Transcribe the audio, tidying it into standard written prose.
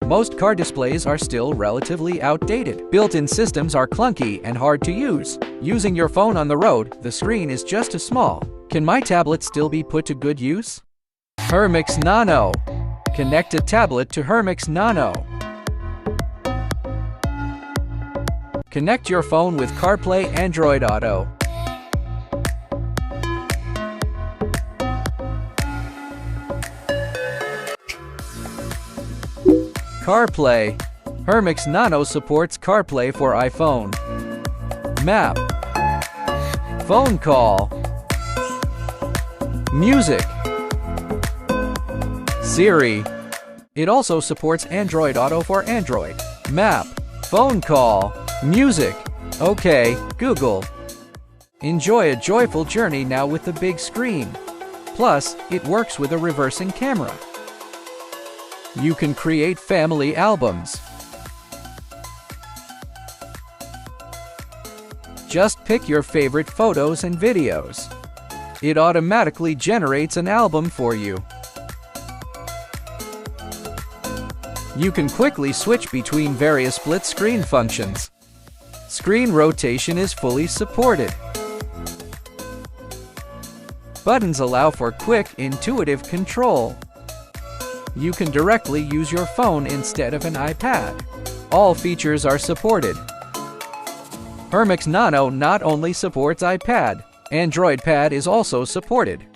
Most car displays are still relatively outdated. Built-in systems are clunky and hard to use. Using your phone on the road, the screen is just too small. Can my tablet still be put to good use? HERMIX NANO. Connect a tablet to HERMIX NANO. Connect your phone with CarPlay Android Auto. CarPlay. HERMIX NANO supports CarPlay for iPhone. Map. Phone call. Music. Siri. It also supports Android Auto for Android. Map. Phone call. Music. OK, Google. Enjoy a joyful journey now with the big screen. Plus, it works with a reversing camera. You can create family albums. Just pick your favorite photos and videos. It automatically generates an album for you. You can quickly switch between various split screen functions. Screen rotation is fully supported. Buttons allow for quick, intuitive control. You can directly use your phone instead of an iPad. All features are supported. HERMIX NANO not only supports iPad, Android Pad is also supported.